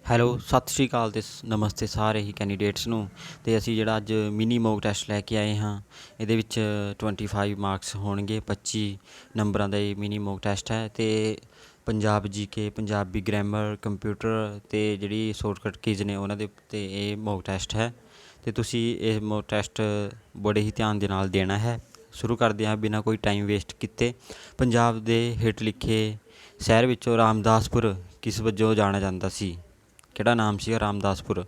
Hello, ਸਤਿ ਸ਼੍ਰੀ ਅਕਾਲ ਅਤੇ ਨਮਸਤੇ ਸਾਰੇ ਹੀ ਕੈਂਡੀਡੇਟਸ ਨੂੰ। ਅਤੇ ਅਸੀਂ ਜਿਹੜਾ ਅੱਜ ਮਿਨੀ ਮੋਕ ਟੈਸਟ ਲੈ ਕੇ ਆਏ ਹਾਂ, ਇਹਦੇ ਵਿੱਚ 25 ਮਾਰਕਸ ਹੋਣਗੇ। 25 ਨੰਬਰਾਂ ਦਾ ਇਹ ਮਿਨੀ ਮੋਕ ਟੈਸਟ ਹੈ। ਅਤੇ Punjab GK, Punjabi grammar, computer ਅਤੇ ਜਿਹੜੀ ਸ਼ੋਰਟਕਟ ਕੀਜ਼ ਨੇ ਉਹਨਾਂ ਦੇ ਉੱਤੇ ਇਹ ਮੋਕ ਟੈਸਟ ਹੈ। ਅਤੇ ਤੁਸੀਂ ਇਹ ਮੋਕ ਟੈਸਟ ਬੜੇ ਹੀ ਧਿਆਨ ਦੇ ਨਾਲ ਦੇਣਾ ਹੈ। ਸ਼ੁਰੂ ਕਰਦੇ ਹਾਂ ਬਿਨਾਂ ਕੋਈ ਟਾਈਮ ਵੇਸਟ ਕੀਤੇ। ਪੰਜਾਬ ਦੇ ਹੇਠ ਲਿਖੇ ਸ਼ਹਿਰ ਵਿੱਚੋਂ ਰਾਮਦਾਸਪੁਰ ਕਿਸ ਵਜੋਂ ਜਾਣਿਆ ਜਾਂਦਾ ਸੀ? ਕਿਹੜਾ ਨਾਮ ਸੀਗਾ ਰਾਮਦਾਸਪੁਰ?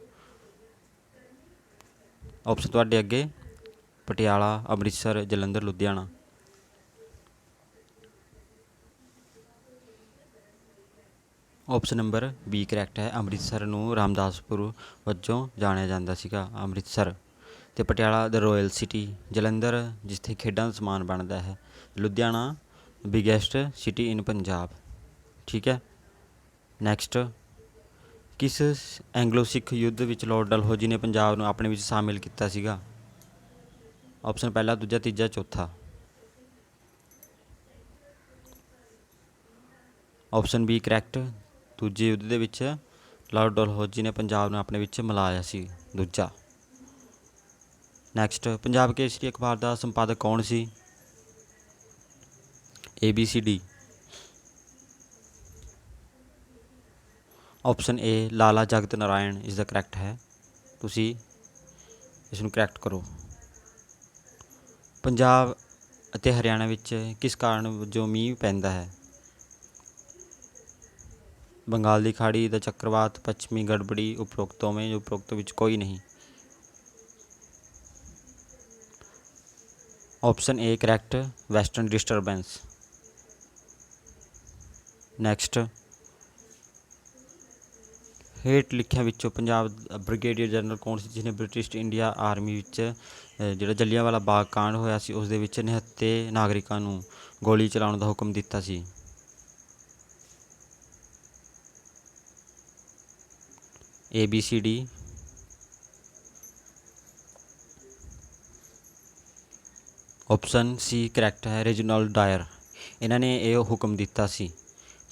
ਆਪਸ਼ਨ ਤੁਹਾਡੇ ਅੱਗੇ: Patiala, Amritsar, Jalandhar, Ludhiana. Option number B correct ਹੈ। ਅੰਮ੍ਰਿਤਸਰ ਨੂੰ ਰਾਮਦਾਸਪੁਰ ਵਜੋਂ ਜਾਣਿਆ ਜਾਂਦਾ ਸੀਗਾ, ਅੰਮ੍ਰਿਤਸਰ। ਅਤੇ ਪਟਿਆਲਾ ਦ ਰੋਇਲ ਸਿਟੀ, ਜਲੰਧਰ ਜਿੱਥੇ ਖੇਡਾਂ ਦਾ ਸਮਾਨ ਬਣਦਾ ਹੈ, ਲੁਧਿਆਣਾ ਬਿਗੈਸਟ ਸਿਟੀ ਇਨ ਪੰਜਾਬ। ਠੀਕ ਹੈ। ਨੈਕਸਟ, ਕਿਸ ਐਂਗਲੋ ਸਿੱਖ ਯੁੱਧ ਵਿੱਚ ਲਾਰਡ ਡਲਹੌਜੀ ਨੇ ਪੰਜਾਬ ਨੂੰ ਆਪਣੇ ਵਿੱਚ ਸ਼ਾਮਿਲ ਕੀਤਾ ਸੀਗਾ? ਆਪਸ਼ਨ ਪਹਿਲਾ, ਦੂਜਾ, ਤੀਜਾ, ਚੌਥਾ। ਆਪਸ਼ਨ B ਕਰੈਕਟ, ਦੂਜੇ ਯੁੱਧ ਦੇ ਵਿੱਚ ਲਾਰਡ ਡਲਹੌਜੀ ਨੇ ਪੰਜਾਬ ਨੂੰ ਆਪਣੇ ਵਿੱਚ ਮਿਲਾਇਆ ਸੀ, ਦੂਜਾ। ਨੈਕਸਟ, ਪੰਜਾਬ ਕੇਸਰੀ ਅਖਬਾਰ ਦਾ ਸੰਪਾਦਕ ਕੌਣ ਸੀ? ABCD। ਆਪਸ਼ਨ A ਲਾਲਾ ਜਗਤ ਨਾਰਾਇਣ ਇਸ ਦਾ ਕਰੈਕਟ ਹੈ। ਤੁਸੀਂ ਇਸ ਨੂੰ ਕਰੈਕਟ ਕਰੋ। ਪੰਜਾਬ ਅਤੇ ਹਰਿਆਣਾ ਵਿੱਚ ਕਿਸ ਕਾਰਨ ਵਜੋਂ ਮੀਂਹ ਪੈਂਦਾ ਹੈ? ਬੰਗਾਲ ਦੀ ਖਾੜੀ ਦਾ ਚੱਕਰਵਾਤ, ਪੱਛਮੀ ਗੜਬੜੀ, ਉਪਰੋਕਤ ਦੋਵੇਂ, ਉਪਰੋਕਤ ਵਿੱਚ ਕੋਈ ਨਹੀਂ। Option A correct, western disturbance. Next, ਹੇਠ ਲਿਖਿਆਂ ਵਿੱਚੋਂ ਪੰਜਾਬ ਬ੍ਰਿਗੇਡੀਅਰ ਜਨਰਲ ਕੌਣ ਸੀ ਜਿਸਨੇ ਬ੍ਰਿਟਿਸ਼ ਇੰਡੀਆ ਆਰਮੀ ਵਿੱਚ ਜਿਹੜਾ ਜਲਿਆਂਵਾਲਾ ਬਾਗ ਕਾਂਡ ਹੋਇਆ ਸੀ ਉਸ ਦੇ ਵਿੱਚ ਨਿਹੱਥੇ ਨਾਗਰਿਕਾਂ ਨੂੰ ਗੋਲੀ ਚਲਾਉਣ ਦਾ ਹੁਕਮ ਦਿੱਤਾ ਸੀ? ABCD। ਆਪਸ਼ਨ C ਕਰੈਕਟ ਹੈ, ਰੈਜੀਨਾਲਡ ਡਾਇਰ। ਇਹਨਾਂ ਨੇ ਇਹ ਹੁਕਮ ਦਿੱਤਾ ਸੀ।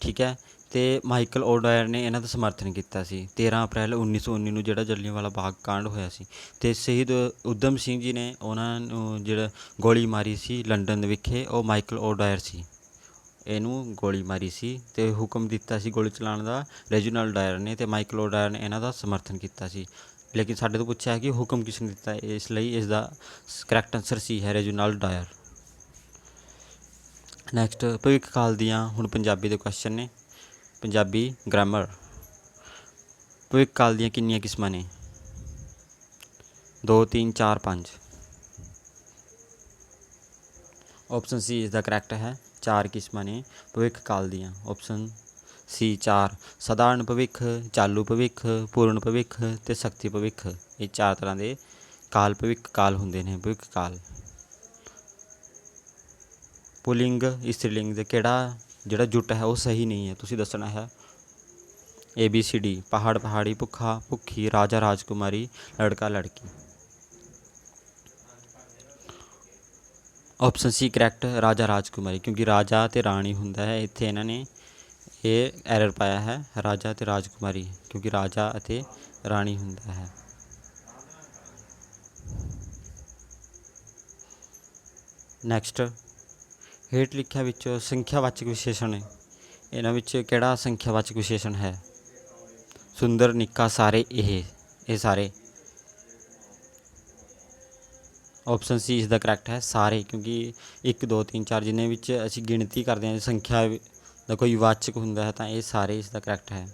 ਠੀਕ ਹੈ। ਅਤੇ ਮਾਈਕਲ ਓਡਾਇਰ ਨੇ ਇਹਨਾਂ ਦਾ ਸਮਰਥਨ ਕੀਤਾ ਸੀ। 13 ਅਪ੍ਰੈਲ 1919 ਨੂੰ ਜਿਹੜਾ ਜਲਿਆਂਵਾਲਾ ਬਾਗ ਕਾਂਡ ਹੋਇਆ ਸੀ, ਅਤੇ ਸ਼ਹੀਦ ਊਧਮ ਸਿੰਘ ਜੀ ਨੇ ਉਹਨਾਂ ਨੂੰ ਜਿਹੜਾ ਗੋਲੀ ਮਾਰੀ ਸੀ ਲੰਡਨ ਵਿਖੇ, ਉਹ ਮਾਈਕਲ ਓਡਾਇਰ ਸੀ। ਇਹਨੂੰ ਗੋਲੀ ਮਾਰੀ ਸੀ ਅਤੇ ਹੁਕਮ ਦਿੱਤਾ ਸੀ ਗੋਲੀ ਚਲਾਉਣ ਦਾ ਰੈਜੀਨਾਲਡ ਡਾਇਰ ਨੇ, ਅਤੇ ਮਾਈਕਲ ਓਡਾਇਰ ਨੇ ਇਹਨਾਂ ਦਾ ਸਮਰਥਨ ਕੀਤਾ ਸੀ। ਲੇਕਿਨ ਸਾਡੇ ਤੋਂ ਪੁੱਛਿਆ ਕਿ ਹੁਕਮ ਕਿਸ ਨੇ ਦਿੱਤਾ, ਇਸ ਲਈ ਇਸ ਦਾ ਕਰੈਕਟ ਆਨਸਰ C ਹੈ, ਰੈਜੀਨਾਲਡ ਡਾਇਰ। ਨੈਕਸਟ, ਭਵਿੱਖ ਕਾਲ ਦੀਆਂ ਹੁਣ ਪੰਜਾਬੀ ਦੇ ਕੁਐਸਚਨ ਨੇ। ਪੰਜਾਬੀ ਗ੍ਰਾਮਰ। ਭਵਿੱਖ ਕਾਲ ਦੀਆਂ ਕਿੰਨੀਆਂ ਕਿਸਮਾਂ ਨੇ? 2, 3, 4, 5। ਆਪਸ਼ਨ C ਇਸ ਦਾ ਕਰੈਕਟ ਹੈ, 4 ਕਿਸਮਾਂ ਨੇ ਭਵਿੱਖ ਕਾਲ ਦੀਆਂ। ਆਪਸ਼ਨ C 4, ਸਧਾਰਨ ਭਵਿੱਖ, ਚਾਲੂ ਭਵਿੱਖ, ਪੂਰਨ ਭਵਿੱਖ ਅਤੇ ਸ਼ਕਤੀ ਭਵਿੱਖ। ਇਹ 4 ਤਰ੍ਹਾਂ ਦੇ ਕਾਲ ਭਵਿੱਖ ਕਾਲ ਹੁੰਦੇ ਨੇ, ਭਵਿੱਖ ਕਾਲ। ਪੁਲਿੰਗ ਇਸਤਰੀਲਿੰਗ ਦੇ ਕਿਹੜਾ ਜਿਹੜਾ ਜੁੱਟ ਹੈ ਉਹ ਸਹੀ ਨਹੀਂ ਹੈ, ਤੁਸੀਂ ਦੱਸਣਾ ਹੈ। ABCD, ਪਹਾੜ ਪਹਾੜੀ, ਭੁੱਖਾ ਭੁੱਖੀ, ਰਾਜਾ ਰਾਜਕੁਮਾਰੀ, ਲੜਕਾ ਲੜਕੀ। ਆਪਸ਼ਨ C ਕਰੈਕਟ, ਰਾਜਾ ਰਾਜਕੁਮਾਰੀ, ਕਿਉਂਕਿ ਰਾਜਾ ਅਤੇ ਰਾਣੀ ਹੁੰਦਾ ਹੈ। ਇੱਥੇ ਇਹਨਾਂ ਨੇ ਇਹ ਐਰਰ ਪਾਇਆ ਹੈ, ਰਾਜਾ ਅਤੇ ਰਾਜਕੁਮਾਰੀ, ਕਿਉਂਕਿ ਰਾਜਾ ਅਤੇ ਰਾਣੀ ਹੁੰਦਾ ਹੈ। ਨੈਕਸਟ, ਹੇਠ ਲਿਖਿਆਂ ਵਿੱਚੋਂ ਸੰਖਿਆਵਾਚਕ ਵਿਸ਼ੇਸ਼ਣ ਇਹਨਾਂ ਵਿੱਚ ਕਿਹੜਾ ਸੰਖਿਆਵਾਚਕ ਵਿਸ਼ੇਸ਼ਣ ਹੈ? ਸੁੰਦਰ, ਨਿੱਕਾ, ਸਾਰੇ, ਇਹ ਸਾਰੇ। ਆਪਸ਼ਨ C ਇਸ ਦਾ ਕਰੈਕਟ ਹੈ, ਸਾਰੇ, ਕਿਉਂਕਿ 1, 2, 3, 4 ਜਿੰਨੇ ਵਿੱਚ ਅਸੀਂ ਗਿਣਤੀ ਕਰਦੇ ਹਾਂ, ਸੰਖਿਆ ਦਾ ਕੋਈ ਵਾਚਕ ਹੁੰਦਾ ਹੈ ਤਾਂ ਇਹ ਸਾਰੇ ਇਸ ਦਾ ਕਰੈਕਟ ਹੈ।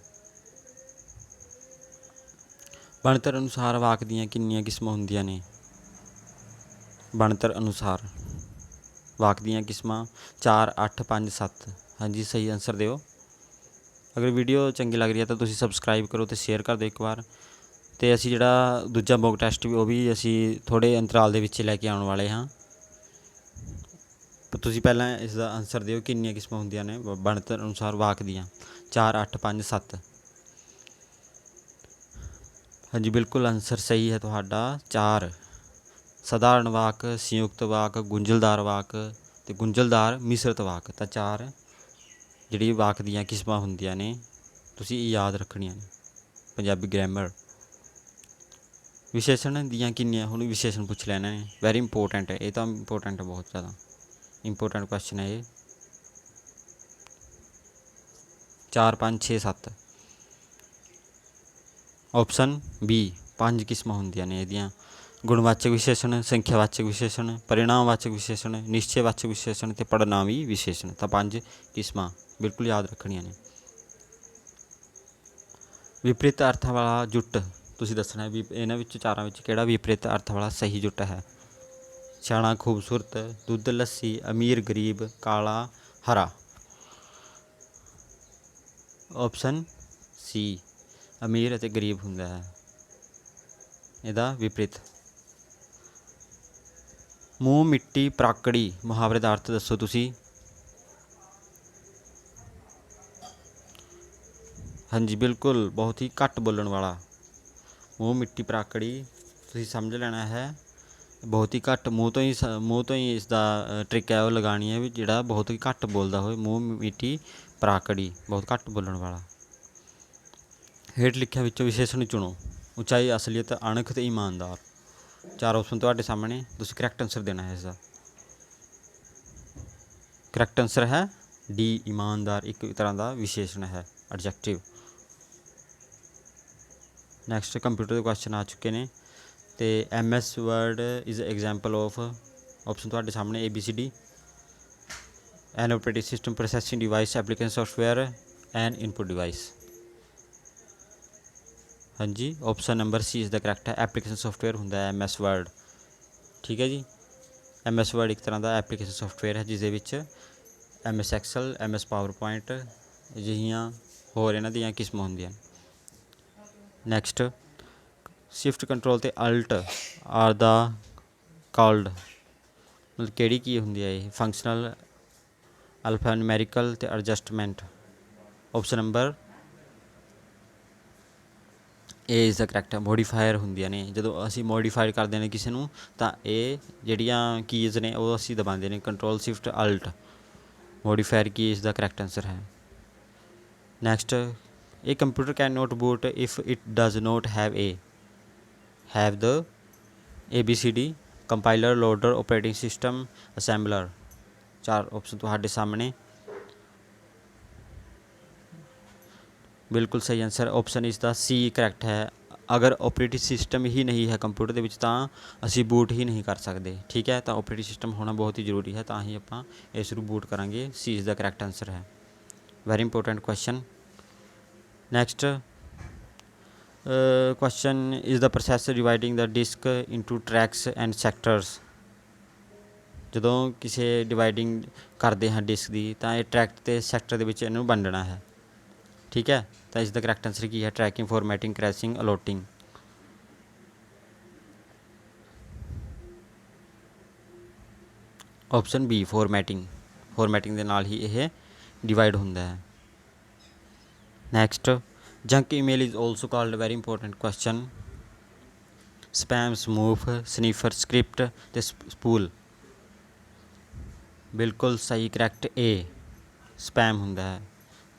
ਬਣਤਰ ਅਨੁਸਾਰ ਵਾਕ ਦੀਆਂ ਕਿੰਨੀਆਂ ਕਿਸਮਾਂ ਹੁੰਦੀਆਂ ਨੇ? ਬਣਤਰ ਅਨੁਸਾਰ ਵਾਕ ਦੀਆਂ ਕਿਸਮਾਂ 4, 8, 5, 7। ਹਾਂਜੀ, ਸਹੀ ਆਨਸਰ ਦਿਓ। ਅਗਰ ਵੀਡੀਓ ਚੰਗੀ ਲੱਗ ਰਹੀ ਹੈ ਤਾਂ ਤੁਸੀਂ ਸਬਸਕ੍ਰਾਈਬ ਕਰੋ ਅਤੇ ਸ਼ੇਅਰ ਕਰ ਦਿਓ ਇੱਕ ਵਾਰ। ਅਤੇ ਅਸੀਂ ਜਿਹੜਾ ਦੂਜਾ ਮੋਕ ਟੈਸਟ ਉਹ ਵੀ ਅਸੀਂ ਥੋੜ੍ਹੇ ਅੰਤਰਾਲ ਦੇ ਵਿੱਚ ਲੈ ਕੇ ਆਉਣ ਵਾਲੇ ਹਾਂ। ਪਰ ਤੁਸੀਂ ਪਹਿਲਾਂ ਇਸ ਦਾ ਆਨਸਰ ਦਿਓ, ਕਿੰਨੀਆਂ ਕਿਸਮਾਂ ਹੁੰਦੀਆਂ ਨੇ ਬਣਤਰ ਅਨੁਸਾਰ ਵਾਕ ਦੀਆਂ? 4, 8, 5, 7। ਹਾਂਜੀ, ਬਿਲਕੁਲ ਆਨਸਰ ਸਹੀ ਹੈ ਤੁਹਾਡਾ, 4। ਸਧਾਰਨ ਵਾਕ, ਸੰਯੁਕਤ ਵਾਕ, ਗੁੰਝਲਦਾਰ ਵਾਕ ਅਤੇ ਗੁੰਝਲਦਾਰ ਮਿਸ਼ਰਤ ਵਾਕ। ਤਾਂ 4 ਜਿਹੜੀ ਵਾਕ ਦੀਆਂ ਕਿਸਮਾਂ ਹੁੰਦੀਆਂ ਨੇ, ਤੁਸੀਂ ਯਾਦ ਰੱਖਣੀਆਂ ਨੇ। ਪੰਜਾਬੀ ਗ੍ਰਾਮਰ। ਵਿਸ਼ੇਸ਼ਣ ਦੀਆਂ ਕਿੰਨੀਆਂ, ਹੁਣ ਵਿਸ਼ੇਸ਼ਣ ਪੁੱਛ ਲਿਆ ਇਹਨਾਂ ਨੇ, ਵੈਰੀ ਇੰਪੋਰਟੈਂਟ ਹੈ ਇਹ ਤਾਂ, ਇੰਪੋਰਟੈਂਟ ਬਹੁਤ ਜ਼ਿਆਦਾ ਇੰਪੋਰਟੈਂਟ ਕੁਐਸਚਨ ਹੈ ਇਹ। 4 5 6 7। ਆਪਸ਼ਨ ਬੀ 5 ਕਿਸਮਾਂ ਹੁੰਦੀਆਂ ਨੇ ਇਹਦੀਆਂ। ਗੁਣਵਾਚਕ ਵਿਸ਼ੇਸ਼ਣ, ਸੰਖਿਆਵਾਚਕ ਵਿਸ਼ੇਸ਼ਣ, ਪਰਿਣਾਮਵਾਚਕ ਵਿਸ਼ੇਸ਼ਣ, ਨਿਸ਼ਚੈਵਾਚਕ ਵਿਸ਼ੇਸ਼ਣ ਅਤੇ ਪੜ੍ਹਨਾਵੀ ਵਿਸ਼ੇਸ਼ਣ। ਤਾਂ 5 ਕਿਸਮਾਂ ਬਿਲਕੁਲ ਯਾਦ ਰੱਖਣੀਆਂ ਨੇ। ਵਿਪਰੀਤ ਅਰਥਾਂ ਵਾਲਾ ਜੁੱਟ ਤੁਸੀਂ ਦੱਸਣਾ ਵੀ ਇਹਨਾਂ ਵਿੱਚ ਚਾਰਾਂ ਵਿੱਚ ਕਿਹੜਾ ਵਿਪਰੀਤ ਅਰਥ ਵਾਲਾ ਸਹੀ ਜੁੱਟ ਹੈ। ਸਿਆਣਾ ਖੂਬਸੂਰਤ, ਦੁੱਧ ਲੱਸੀ, ਅਮੀਰ ਗਰੀਬ, ਕਾਲਾ ਹਰਾ। ਆਪਸ਼ਨ ਸੀ ਅਮੀਰ ਅਤੇ ਗਰੀਬ ਹੁੰਦਾ ਹੈ ਇਹਦਾ ਵਿਪਰੀਤ। ਮੂੰਹ ਮਿੱਟੀ ਪ੍ਰਾਕੜੀ ਮੁਹਾਵਰੇ ਦਾ ਅਰਥ ਦੱਸੋ ਤੁਸੀਂ। ਹਾਂਜੀ ਬਿਲਕੁਲ, ਬਹੁਤ ਹੀ ਘੱਟ ਬੋਲਣ ਵਾਲਾ। ਮੂੰਹ ਮਿੱਟੀ ਪ੍ਰਾਕੜੀ ਤੁਸੀਂ ਸਮਝ ਲੈਣਾ ਹੈ, ਬਹੁਤ ਹੀ ਘੱਟ ਮੂੰਹ ਤੋਂ ਹੀ ਇਸ ਦਾ ਟ੍ਰਿਕ ਹੈ ਉਹ ਲਗਾਉਣੀ ਹੈ ਵੀ ਜਿਹੜਾ ਬਹੁਤ ਹੀ ਘੱਟ ਬੋਲਦਾ ਹੋਵੇ। ਮੂੰਹ ਮਿੱਟੀ ਪ੍ਰਾਕੜੀ, ਬਹੁਤ ਘੱਟ ਬੋਲਣ ਵਾਲਾ। ਹੇਠ ਲਿਖਿਆਂ ਵਿੱਚੋਂ ਵਿਸ਼ੇਸ਼ਣ ਚੁਣੋ। ਉਚਾਈ, ਅਸਲੀਅਤ, ਅਣਖ ਅਤੇ ਇਮਾਨਦਾਰ। 4 ਆਪਸ਼ਨ ਤੁਹਾਡੇ ਸਾਹਮਣੇ, ਤੁਸੀਂ ਕਰੈਕਟ ਆਨਸਰ ਦੇਣਾ ਹੈ ਇਸਦਾ। ਕਰੈਕਟ ਆਨਸਰ ਹੈ ਡੀ ਇਮਾਨਦਾਰ, ਇੱਕ ਤਰ੍ਹਾਂ ਦਾ ਵਿਸ਼ੇਸ਼ਣ ਹੈ, ਐਡਜੈਕਟਿਵ। ਨੈਕਸਟ ਕੰਪਿਊਟਰ ਦੇ ਕੁਐਸਚਨ ਆ ਚੁੱਕੇ ਨੇ ਅਤੇ MS word is example of. Option ਤੁਹਾਡੇ ਸਾਹਮਣੇ ABCD। An operating system, processing device, application software, an input device. ਹਾਂਜੀ ਆਪਸ਼ਨ ਨੰਬਰ ਸੀ ਇਸ ਦਾ ਕਰੈਕਟ ਹੈ, ਐਪਲੀਕੇਸ਼ਨ ਸੋਫਟਵੇਅਰ ਹੁੰਦਾ ਹੈ MS ਵਰਡ। ਠੀਕ ਹੈ ਜੀ, MS ਵਰਡ ਇੱਕ ਤਰ੍ਹਾਂ ਦਾ ਐਪਲੀਕੇਸ਼ਨ ਸੋਫਟਵੇਅਰ ਹੈ ਜਿਸ ਦੇ ਵਿੱਚ MS ਐਕਸਲ, MS ਪਾਵਰਪੁਆਇੰਟ ਅਜਿਹੀਆਂ ਹੋਰ ਇਹਨਾਂ ਦੀਆਂ ਕਿਸਮਾਂ ਹੁੰਦੀਆਂ। ਨੈਕਸਟ ਸ਼ਿਫਟ, ਕੰਟਰੋਲ ਅਤੇ ਅਲਟ ਆਰ ਦਾ ਕਾਲਡ, ਮਤਲਬ ਕਿਹੜੀ ਕੀ ਹੁੰਦੀ ਹੈ ਇਹ। ਫੰਕਸ਼ਨਲ, ਅਲਫਾ ਨਿਊਮੈਰੀਕਲ ਅਤੇ ਐਡਜਸਟਮੈਂਟ। ਆਪਸ਼ਨ ਨੰਬਰ ਇਹ ਇਸ ਦਾ ਕਰੈਕਟ ਹੈ, ਮੋਡੀਫਾਇਰ ਹੁੰਦੀਆਂ ਨੇ। ਜਦੋਂ ਅਸੀਂ ਮੋਡੀਫਾਈ ਕਰਦੇ ਨੇ ਕਿਸੇ ਨੂੰ ਤਾਂ ਇਹ ਜਿਹੜੀਆਂ ਕੀਜ਼ ਨੇ ਉਹ ਅਸੀਂ ਦਬਾਉਂਦੇ ਨੇ, control shift alt. Modifier key ਇਸ ਦਾ ਕਰੈਕਟ ਆਨਸਰ ਹੈ। ਨੈਕਸਟ ਇਹ computer can not boot if it does not have the ABCD compiler, loader, operating system, assembler. 4 option ਤੁਹਾਡੇ ਸਾਹਮਣੇ, ਬਿਲਕੁਲ ਸਹੀ ਆਨਸਰ ਆਪਸ਼ਨ ਇਸ ਦਾ ਸੀ ਕਰੈਕਟ ਹੈ। ਅਗਰ ਓਪਰੇਟਿੰਗ ਸਿਸਟਮ ਹੀ ਨਹੀਂ ਹੈ ਕੰਪਿਊਟਰ ਦੇ ਵਿੱਚ ਤਾਂ ਅਸੀਂ ਬੂਟ ਹੀ ਨਹੀਂ ਕਰ ਸਕਦੇ। ਠੀਕ ਹੈ, ਤਾਂ ਓਪਰੇਟਿੰਗ ਸਿਸਟਮ ਹੋਣਾ ਬਹੁਤ ਹੀ ਜ਼ਰੂਰੀ ਹੈ, ਤਾਂ ਹੀ ਆਪਾਂ ਇਸ ਨੂੰ ਬੂਟ ਕਰਾਂਗੇ। ਸੀ ਇਸ ਦਾ ਕਰੈਕਟ ਆਨਸਰ ਹੈ। Very important question. Next question is the process dividing the disk into tracks and sectors. ਜਦੋਂ ਕਿਸੇ ਡਿਵਾਈਡਿੰਗ ਕਰਦੇ ਹਾਂ ਡਿਸਕ ਦੀ ਤਾਂ ਇਹ ਟਰੈਕ ਅਤੇ ਸੈਕਟਰ ਦੇ ਵਿੱਚ ਇਹਨੂੰ ਵੰਡਣਾ ਹੈ। ਠੀਕ ਹੈ, ਤਾਂ ਇਸ ਦਾ ਕਰੈਕਟ ਆਨਸਰ ਕੀ ਹੈ, tracking, formatting, crashing, allotting. Option B formatting, formatting ਦੇ ਨਾਲ ਹੀ ਇਹ ਡਿਵਾਈਡ ਹੁੰਦਾ ਹੈ। Next junk email is also called, very important question. Spam, smurf, sniffer, script ਅਤੇ ਸਪੂਲ। ਬਿਲਕੁਲ ਸਹੀ ਕਰੈਕਟ ਏ ਸਪੈਮ ਹੁੰਦਾ ਹੈ।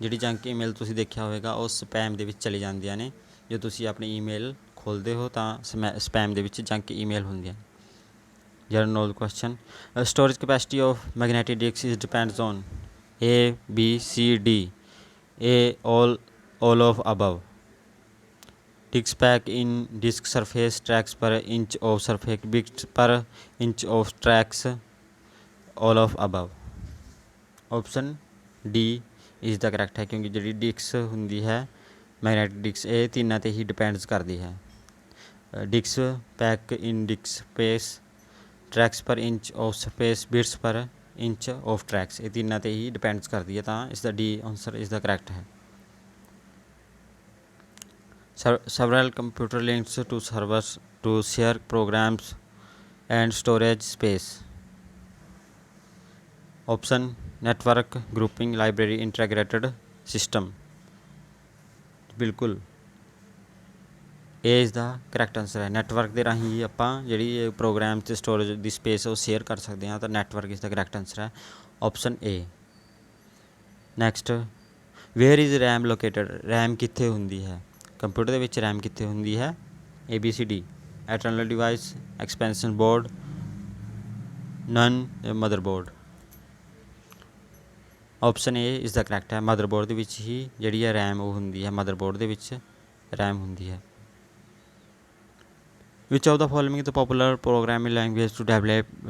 ਜਿਹੜੀ ਜੰਕ ਈਮੇਲ ਤੁਸੀਂ ਦੇਖਿਆ ਹੋਵੇਗਾ ਉਹ ਸਪੈਮ ਦੇ ਵਿੱਚ ਚਲੀ ਜਾਂਦੀਆਂ ਨੇ। ਜੇ ਤੁਸੀਂ ਆਪਣੀ ਈਮੇਲ ਖੋਲ੍ਹਦੇ ਹੋ ਤਾਂ ਸਪੈਮ ਦੇ ਵਿੱਚ ਜੰਕ ਈਮੇਲ ਹੁੰਦੀਆਂ। General knowledge question, storage capacity of magnetic disk is depends on A B C D A all of above। Disc pack in disc surface, tracks per inch of surface, bits per inch of tracks, all of above। Option D ਇਸ ਦਾ correct ਹੈ, ਕਿਉਂਕਿ ਜਿਹੜੀ disc ਹੁੰਦੀ ਹੈ magnetic disc ਇਹ ਤਿੰਨਾਂ 'ਤੇ ਹੀ ਡਿਪੈਂਡਸ ਕਰਦੀ ਹੈ। ਡਿਸਕ ਪੈਕ ਇਨ ਡਿਸਕ ਸਪੇਸ, ਟਰੈਕਸ ਪਰ ਇੰਚ ਆਫ ਸਪੇਸ, ਬਿਟਸ ਪਰ ਇੰਚ ਆਫ ਟਰੈਕਸ, ਇਹ ਤਿੰਨਾਂ 'ਤੇ ਹੀ ਡਿਪੈਂਡਸ ਕਰਦੀ ਹੈ, ਤਾਂ ਇਸ ਦਾ ਡੀ ਆਨਸਰ ਇਸ ਦਾ ਕਰੈਕਟ ਹੈ। Several computer links to servers to share programs and storage space। Option network, grouping, library, integrated system। ਬਿਲਕੁਲ ਇਹ ਇਸ ਦਾ ਕਰੈਕਟ ਆਨਸਰ ਹੈ। ਨੈਟਵਰਕ ਦੇ ਰਾਹੀਂ ਹੀ ਆਪਾਂ ਜਿਹੜੀ ਪ੍ਰੋਗਰਾਮ ਅਤੇ ਸਟੋਰੇਜ ਦੀ ਸਪੇਸ ਉਹ ਸ਼ੇਅਰ ਕਰ ਸਕਦੇ ਹਾਂ, ਤਾਂ ਨੈਟਵਰਕ ਇਸ ਦਾ ਕਰੈਕਟ ਆਨਸਰ ਹੈ, option A. Next where is RAM located, RAM ਕਿੱਥੇ ਹੁੰਦੀ ਹੈ। ਕੰਪਿਊਟਰ ਦੇ ਵਿੱਚ ਰੈਮ ਕਿੱਥੇ ਹੁੰਦੀ ਹੈ? ABCD internal device, expansion board, none, motherboard. Option A is the correct ਹੈ। ਮਦਰਬੋਰਡ ਦੇ ਵਿੱਚ ਹੀ ਜਿਹੜੀ ਹੈ ਰੈਮ ਉਹ ਹੁੰਦੀ ਹੈ, ਮਦਰਬੋਰਡ ਦੇ ਵਿੱਚ ਰੈਮ ਹੁੰਦੀ ਹੈ। Which of the following the popular programming language to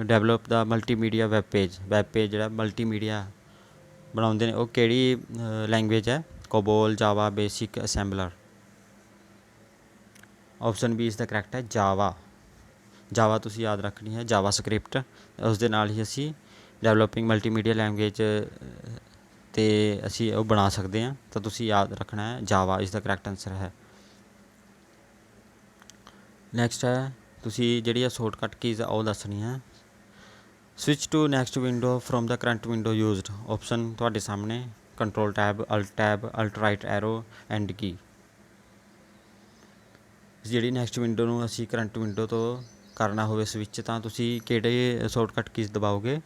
develop the multimedia web page ਜਿਹੜਾ ਮਲਟੀਮੀਡੀਆ ਬਣਾਉਂਦੇ ਨੇ ਉਹ ਕਿਹੜੀ ਲੈਂਗੁਏਜ ਹੈ? COBOL, Java, BASIC, assembler. Option B ਇਸ ਦਾ ਕਰੈਕਟ ਹੈ ਜਾਵਾ। ਜਾਵਾ ਤੁਸੀਂ ਯਾਦ ਰੱਖਣੀ ਹੈ, ਜਾਵਾ ਸਕ੍ਰਿਪਟ। ਉਸ ਦੇ ਨਾਲ ਹੀ ਅਸੀਂ ਡੈਵਲਪਿੰਗ ਮਲਟੀਮੀਡੀਆ ਲੈਂਗੁਏਜ ਅਤੇ ਅਸੀਂ ਉਹ ਬਣਾ ਸਕਦੇ ਹਾਂ, ਤਾਂ ਤੁਸੀਂ ਯਾਦ ਰੱਖਣਾ ਹੈ ਜਾਵਾ ਇਸ ਦਾ ਕਰੈਕਟ ਆਨਸਰ ਹੈ। ਨੈਕਸਟ ਹੈ ਤੁਸੀਂ ਜਿਹੜੀ ਆ ਸ਼ੋਰਟਕਟ ਕੀਜ਼ ਉਹ ਦੱਸਣੀ ਹੈ। Switch to next window from the current window used. Option ਤੁਹਾਡੇ ਸਾਹਮਣੇ control tab, alt right arrow, end key. ਜਿਹੜੀ ਨੈਕਸਟ ਵਿੰਡੋ ਨੂੰ ਅਸੀਂ ਕਰੰਟ ਵਿੰਡੋ ਤੋਂ ਕਰਨਾ ਹੋਵੇ ਸਵਿਚ, ਤਾਂ ਤੁਸੀਂ ਕਿਹੜੇ ਸ਼ੋਰਟਕਟ ਕੀਜ਼ ਦਬਾਓਗੇ?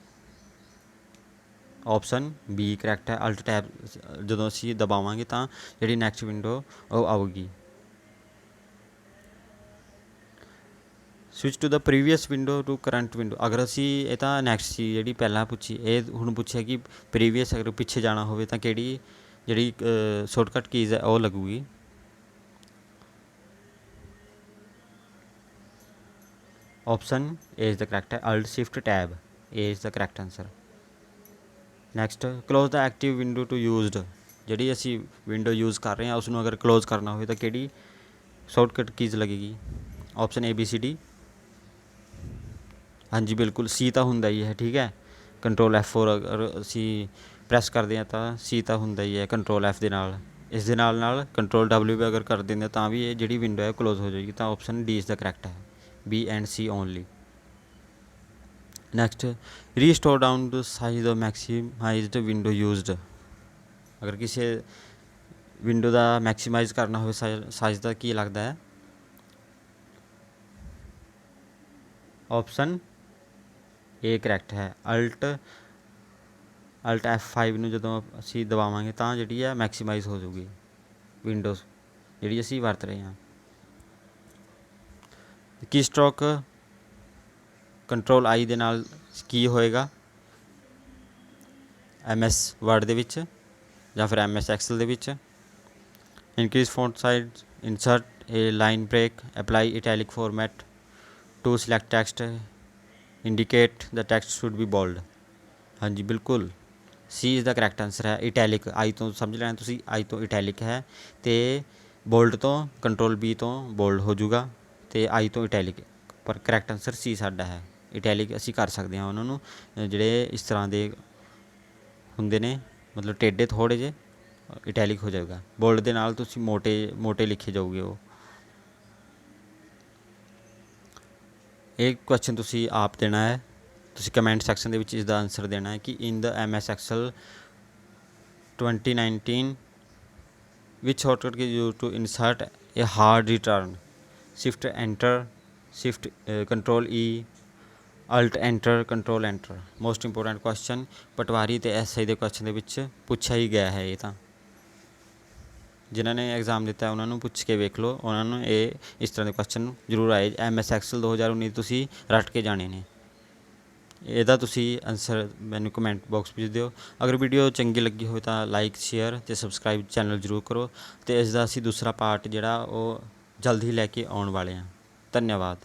ਆਪਸ਼ਨ ਬੀ ਕਰੈਕਟ ਹੈ, ਅਲਟ ਟੈਬ ਜਦੋਂ ਅਸੀਂ ਦਬਾਵਾਂਗੇ ਤਾਂ ਜਿਹੜੀ ਨੈਕਸਟ ਵਿੰਡੋ ਉਹ ਆਊਗੀ। Switch to the previous window to current window. ਅਗਰ ਅਸੀਂ ਇਹ ਤਾਂ ਨੈਕਸਟ ਸੀ ਜਿਹੜੀ ਪਹਿਲਾਂ ਪੁੱਛੀ, ਇਹ ਹੁਣ ਪੁੱਛਿਆ ਕਿ ਪ੍ਰੀਵੀਅਸ ਅਗਰ ਪਿੱਛੇ ਜਾਣਾ ਹੋਵੇ ਤਾਂ ਕਿਹੜੀ ਜਿਹੜੀ ਸ਼ੋਰਟਕਟ ਕੀਜ਼ ਹੈ ਉਹ ਲੱਗੂਗੀ। Option A is the correct ਹੈ, alt shift tab, A is the correct answer. Next close the active window to used. ਜਿਹੜੀ ਅਸੀਂ ਵਿੰਡੋ ਯੂਜ਼ ਕਰ ਰਹੇ ਹਾਂ ਉਸ ਨੂੰ ਅਗਰ ਕਲੋਜ਼ ਕਰਨਾ ਹੋਵੇ ਤਾਂ ਕਿਹੜੀ ਸ਼ੋਰਟਕਟ ਕੀਜ਼ ਲੱਗੇਗੀ? Option ABCD। ਹਾਂਜੀ ਬਿਲਕੁਲ, ਸੀ ਤਾਂ ਹੁੰਦਾ ਹੀ ਹੈ, ਠੀਕ ਹੈ। ਕੰਟਰੋਲ F4 ਅਗਰ ਅਸੀਂ ਪ੍ਰੈਸ ਕਰਦੇ ਹਾਂ ਤਾਂ ਸੀ ਤਾਂ ਹੁੰਦਾ ਹੀ ਹੈ ਕੰਟਰੋਲ F ਦੇ ਨਾਲ। ਇਸ ਦੇ ਨਾਲ ਕੰਟਰੋਲ W ਵੀ ਅਗਰ ਕਰ ਦਿੰਦੇ ਤਾਂ ਵੀ ਇਹ ਜਿਹੜੀ ਵਿੰਡੋ ਹੈ ਕਲੋਜ਼ ਹੋ ਜਾਏਗੀ। ਤਾਂ ਆਪਸ਼ਨ ਡੀ ਇਸ ਦਾ ਕਰੈਕਟ ਹੈ, B and C only. Next restore down to size the maximized window used. ਅਗਰ ਕਿਸੇ ਵਿੰਡੋ ਦਾ ਮੈਕਸੀਮਾਈਜ਼ ਕਰਨਾ ਹੋਵੇ ਸਾਈਜ਼ ਦਾ ਕੀ ਲੱਗਦਾ ਹੈ? ਆਪਸ਼ਨ ਏ ਕਰੈਕਟ ਹੈ, ਅਲਟ F5 ਨੂੰ ਜਦੋਂ ਅਸੀਂ ਦਬਾਵਾਂਗੇ ਤਾਂ ਜਿਹੜੀ ਹੈ ਮੈਕਸੀਮਾਈਜ਼ ਹੋ ਜਾਊਗੀ ਵਿੰਡੋਜ਼ ਜਿਹੜੀ ਅਸੀਂ ਵਰਤ ਰਹੇ ਹਾਂ। ਕੀ ਸਟ੍ਰੋਕ ਕੰਟਰੋਲ I ਦੇ ਨਾਲ ਕੀ ਹੋਏਗਾ? MS ਵਰਡ ਦੇ ਵਿੱਚ ਜਾਂ ਫਿਰ MS ਐਕਸਲ ਦੇ ਵਿੱਚ। Increase font size, insert a line break, apply italic format, to select text, indicate the text should be bold. ਹਾਂਜੀ ਬਿਲਕੁਲ, C is the correct answer ਹੈ। ਇਟੈਲਿਕ ਆਈ ਤੋਂ ਸਮਝ ਲੈਣਾ ਤੁਸੀਂ, ਆਈ ਤੋਂ ਇਟੈਲਿਕ ਹੈ ਅਤੇ ਬੋਲਡ ਤੋਂ ਕੰਟਰੋਲ B ਤੋਂ ਬੋਲਡ ਹੋ ਜਾਊਗਾ ਅਤੇ ਆਈ ਤੋਂ ਇਟੈਲਿਕ, ਪਰ ਕਰੈਕਟ ਆਨਸਰ ਸੀ ਸਾਡਾ ਹੈ। ਇਟੈਲਿਕ ਅਸੀਂ ਕਰ ਸਕਦੇ ਹਾਂ ਉਹਨਾਂ ਨੂੰ ਜਿਹੜੇ ਇਸ ਤਰ੍ਹਾਂ ਦੇ ਹੁੰਦੇ ਨੇ, ਮਤਲਬ ਟੇਢੇ ਥੋੜ੍ਹੇ ਜਿਹੇ, ਇਟੈਲਿਕ ਹੋ ਜਾਊਗਾ। ਬੋਲਡ ਦੇ ਨਾਲ ਤੁਸੀਂ ਮੋਟੇ ਲਿਖੇ ਜਾਓਗੇ ਉਹ। ਇਹ ਕੁਐਸਚਨ ਤੁਸੀਂ ਆਪ ਦੇਣਾ ਹੈ, ਤੁਸੀਂ ਕਮੈਂਟ ਸੈਕਸ਼ਨ ਦੇ ਵਿੱਚ ਇਸ ਦਾ ਆਨਸਰ ਦੇਣਾ ਹੈ ਕਿ ਇਨ ਦਾ MS ਐਕਸਲ 2019 ਵਿਚ shortcut key use to insert a hard return, shift enter, shift control E, alt enter, control enter. Most important question ਪਟਵਾਰੀ ਅਤੇ SI ਦੇ ਕੁਐਸਚਨ ਦੇ ਵਿੱਚ ਪੁੱਛਿਆ ਹੀ ਗਿਆ ਹੈ। ਇਹ ਤਾਂ ਜਿਨ੍ਹਾਂ ਨੇ ਐਗਜ਼ਾਮ ਦਿੱਤਾ ਉਹਨਾਂ ਨੂੰ ਪੁੱਛ ਕੇ ਵੇਖ ਲਓ, ਉਹਨਾਂ ਨੂੰ ਇਹ ਇਸ ਤਰ੍ਹਾਂ ਦੇ ਕੁਐਸਚਨ ਜ਼ਰੂਰ ਆਏ। MS ਐਕਸਲ 2019 ਤੁਸੀਂ ਰੱਟ ਕੇ ਜਾਣੇ ਨੇ। ਇਹਦਾ ਤੁਸੀਂ ਆਨਸਰ ਮੈਨੂੰ ਕਮੈਂਟ ਬਾਕਸ ਵਿੱਚ ਦਿਓ। ਅਗਰ ਵੀਡੀਓ ਚੰਗੀ ਲੱਗੀ ਹੋਵੇ ਤਾਂ ਲਾਈਕ, ਸ਼ੇਅਰ ਅਤੇ ਸਬਸਕ੍ਰਾਈਬ ਚੈਨਲ ਜ਼ਰੂਰ ਕਰੋ। ਅਤੇ ਇਸ ਦਾ ਅਸੀਂ ਦੂਸਰਾ ਪਾਰਟ ਜਿਹੜਾ ਉਹ ਜਲਦ ਹੀ ਲੈ ਕੇ ਆਉਣ ਵਾਲੇ ਹਾਂ। ਧੰਨਵਾਦ।